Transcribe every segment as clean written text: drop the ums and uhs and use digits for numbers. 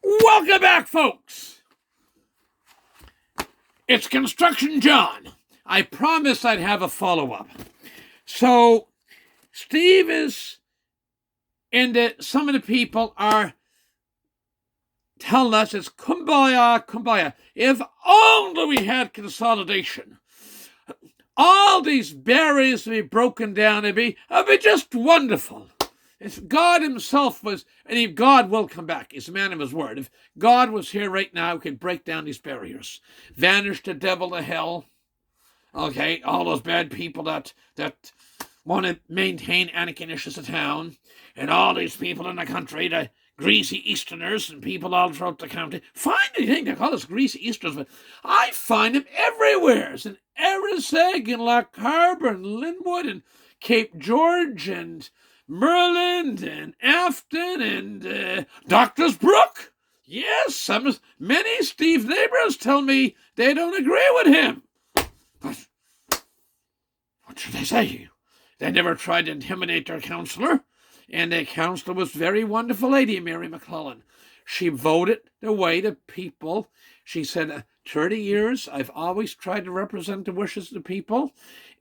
Welcome back, folks. It's Construction John. I promised I'd have a follow-up. So, Steve is, and some of the people are telling us it's kumbaya, kumbaya. If only we had consolidation, all these barriers would be broken down. It'd be just wonderful. If God himself was, and God will come back, he's a man of his word. If God was here right now, he could break down these barriers. Vanish the devil to hell. Okay, all those bad people that want to maintain Anakinishus of town, and all these people in the country, the greasy Easterners and people all throughout the county. Find anything they call us greasy Easterners, but I find them everywhere. It's in Eriseg and Loch Harbour and Linwood and Cape George and Merlin and Afton and Doctors Brook. Yes, many Steve's neighbors tell me they don't agree with him. But what should I say? They never tried to intimidate their councillor, and the councillor was a very wonderful lady, Mary McClellan. She voted the way the people. She said, 30 years, I've always tried to represent the wishes of the people,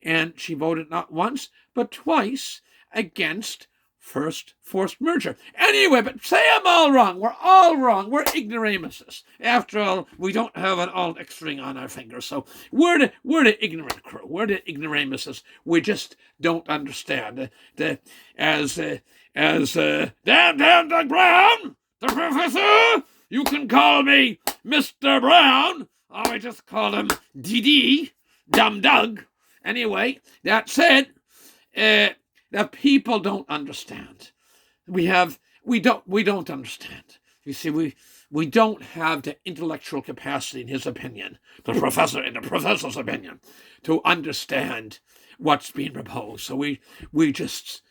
and she voted not once, but twice against forced merger. Anyway, but say I'm all wrong. We're all wrong. We're ignoramuses. After all, we don't have an Auld X ring on our finger, so we're the ignorant crew. We're the ignoramuses. We just don't understand. As Down Doug Brown, the professor, you can call me Mr. Brown. I just call him DD, Dumb Doug. Anyway, that said, the people don't understand. We don't understand. You see, we don't have the intellectual capacity, in his opinion, in the professor's opinion, to understand what's being proposed. So we just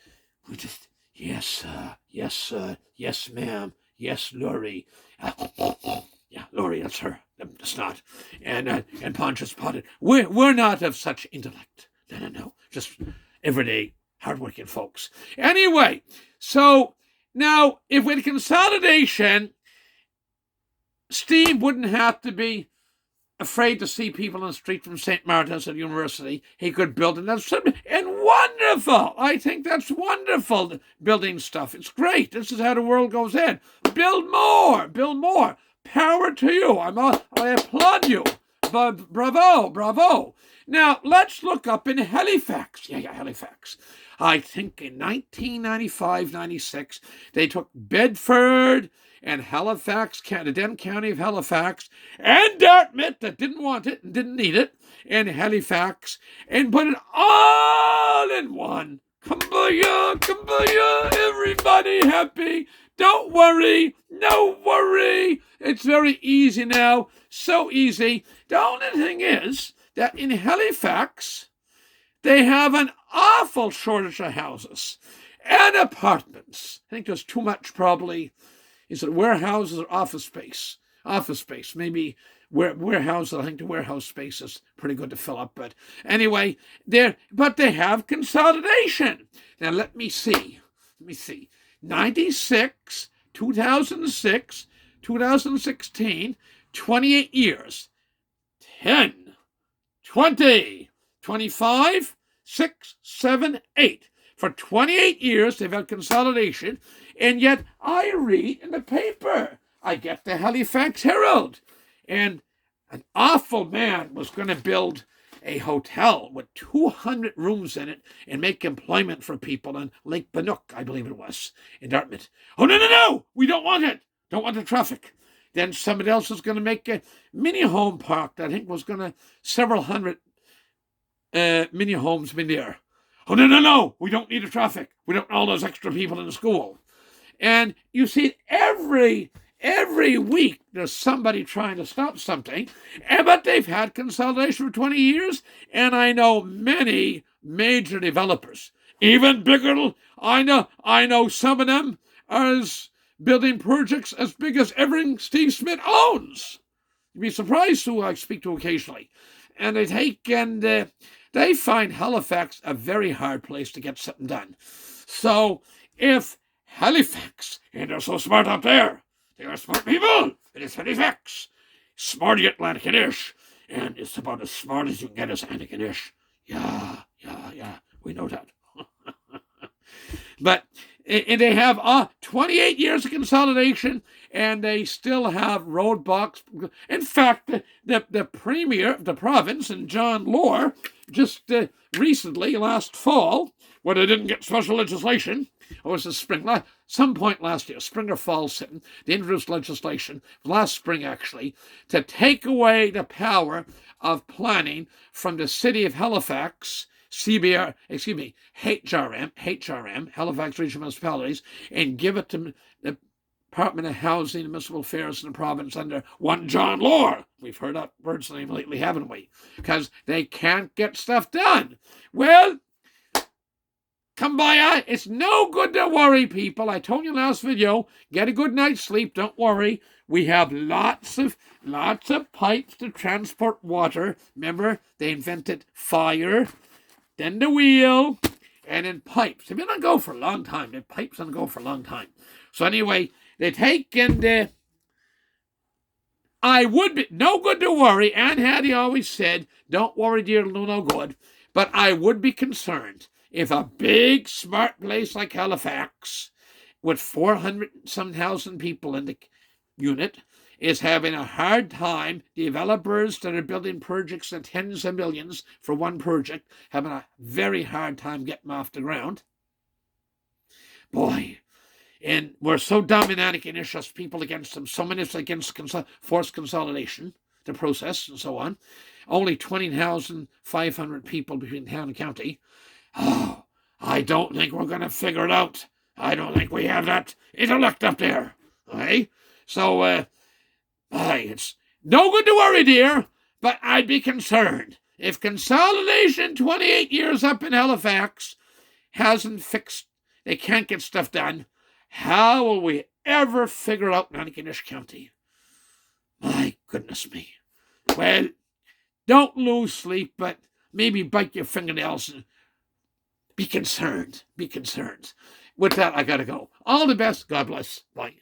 yes, sir, yes, sir, yes, ma'am, yes, Laurie. Yeah, Laurie, that's her. That's not. And Pontius Pilate. We're not of such intellect. No. Just everyday hardworking folks. Anyway, so now if with consolidation, Steve wouldn't have to be afraid to see people on the street from St. Martin's at University. He could build another and wonderful. I think that's wonderful, building stuff. It's great. This is how the world goes in. Build more. Power to you. I applaud you. Bravo. Now, let's look up in Halifax. Yeah, Halifax. I think in 1995-96, they took Bedford and Halifax, the then county of Halifax, and Dartmouth, that didn't want it and didn't need it, and Halifax, and put it all in one. Kumbaya, everybody happy. Don't worry, no worry. It's very easy now, so easy. The only thing is that in Halifax, they have an awful shortage of houses and apartments. I think there's too much, probably. Is it warehouses or office space? Office space, maybe warehouses. I think the warehouse space is pretty good to fill up. But anyway, but they have consolidation. Now let me see. 96, 2006, 2016, 28 years. 10, 20, 25, 6, 7, 8. For 28 years, they've had consolidation, and yet I read in the paper, I get the Halifax Herald, and an awful man was going to build a hotel with 200 rooms in it and make employment for people on Lake Bannock, I believe it was, in Dartmouth. Oh, no, we don't want it. Don't want the traffic. Then somebody else was going to make a mini home park that I think was going to several hundred mini homes in there. Oh, no, we don't need the traffic. We don't want all those extra people in the school. And you see, every week there's somebody trying to stop something, but they've had consolidation for 20 years, and I know many major developers, even bigger. I know some of them are building projects as big as everything Steve Smith owns. You'd be surprised who I speak to occasionally. And they find Halifax a very hard place to get something done. So if Halifax, and they're so smart up there, They are smart people. It is Halifax. Smart yet Anakin-ish. And it's about as smart as you can get as Anakin-ish. Yeah. We know that. But they have 28 years of consolidation, and they still have roadblocks. In fact, the premier of the province, and John Lohr, just recently, last fall, when they didn't get special legislation, or was it spring, some point last year, spring or fall, they introduced legislation, last spring actually, to take away the power of planning from the city of Halifax, H.R.M, Halifax Regional Municipalities, and give it to the Department of Housing and Municipal Affairs in the province under one John Lohr. We've heard that bird's name lately, haven't we? Because they can't get stuff done. Well, come by. It's no good to worry, people. I told you last video, get a good night's sleep. Don't worry. We have lots of pipes to transport water. Remember, they invented fire, then the wheel, and then pipes. They've been on go for a long time. The pipes on go for a long time. So anyway, they take and I would be no good to worry. Aunt Hattie always said, "Don't worry, dear, it'll do no good." But I would be concerned if a big, smart place like Halifax, with 400,000 people in the unit, is having a hard time. Developers that are building projects at tens of millions for one project having a very hard time getting off the ground. Boy, and we're so dominant and us people against them. So many against forced consolidation, the process, and so on. Only 20,500 people between town and county. Oh, I don't think we're going to figure it out. I don't think we have that intellect up there. Okay? So, it's no good to worry, dear, but I'd be concerned. If consolidation 28 years up in Halifax hasn't fixed, they can't get stuff done, how will we ever figure out Anakin County? My goodness me. Well, don't lose sleep, but maybe bite your fingernails and be concerned. Be concerned. With that, I got to go. All the best. God bless. Bye.